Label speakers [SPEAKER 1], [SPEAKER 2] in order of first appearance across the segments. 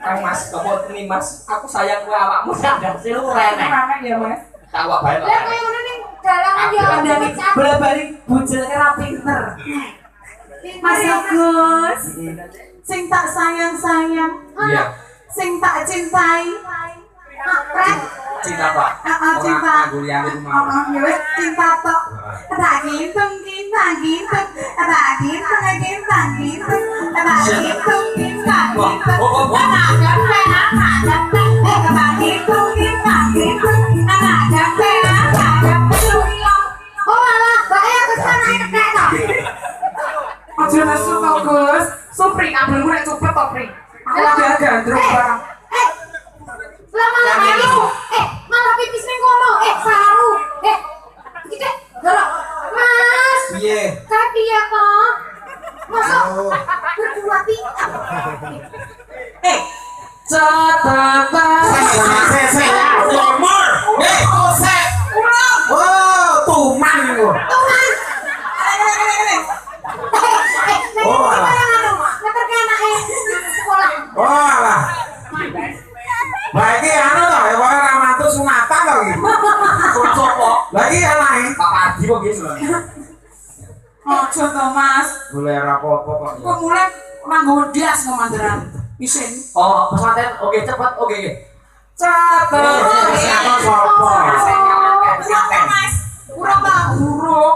[SPEAKER 1] Kang Mas, kok nih Mas, aku sayang kowe awakmu sadar sih lu rene.
[SPEAKER 2] Ya Mas.
[SPEAKER 1] Awak bae.
[SPEAKER 3] Lah kowe ngono ning dalangan ya
[SPEAKER 2] Kandani bola-bali bujilke ra pinter. Mas Agus. Sing tak sayang-sayang.
[SPEAKER 1] Iya.
[SPEAKER 2] Sing tak cintai.
[SPEAKER 1] Cinta Pak.
[SPEAKER 2] Cinta.
[SPEAKER 1] Kuliah di rumah.
[SPEAKER 2] Ya wis cinta tok. Tak gitung kita gitung. Tak gitung kita gitung. Tak gitung kita gitung. Tak jampe tak jampe. Tak gitung kita gitung. Tak jampe tak jampe.
[SPEAKER 3] Oh alah, bae aku sana nek tok.
[SPEAKER 2] Aja nesu to Gus. Supri kabel gue cepet to Pri. Aku lagi gandrung barang.
[SPEAKER 3] Lama-lama lu. Malah pipis ning kono. Saru. Iki dorok. Mas.
[SPEAKER 1] Piye?
[SPEAKER 3] Kae piye to? Masa berdua pi.
[SPEAKER 2] Catatan.
[SPEAKER 1] Nomor. Kosek. Oh, tuman kok.
[SPEAKER 3] Tuhan.
[SPEAKER 1] Oh, alah.
[SPEAKER 3] Ngeter ke anake sekolah.
[SPEAKER 1] Oh, alah. Lagi anu to, ya wae ra mantu sunatan to iki. Sopo? Lagi anake Pak Ardi kok iki lho.
[SPEAKER 2] Ojo to Mas.
[SPEAKER 1] Boleh ora apa-apa kok.
[SPEAKER 2] Kok mulai nganggo dias komanderan. Isin.
[SPEAKER 1] Oh, pesantren oke cepet oke.
[SPEAKER 2] Catatan.
[SPEAKER 1] Siapa sopo?
[SPEAKER 2] Mas. Kurang tak buruk.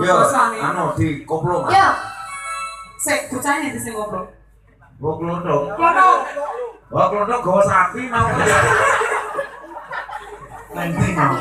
[SPEAKER 1] Yo, anu di koplo.
[SPEAKER 3] Yo.
[SPEAKER 2] Sik bocahnya di sing ngobrol.
[SPEAKER 1] Wong klondong.
[SPEAKER 2] Kono.
[SPEAKER 1] Wong klondong gawa sapi mau. Nanti mau.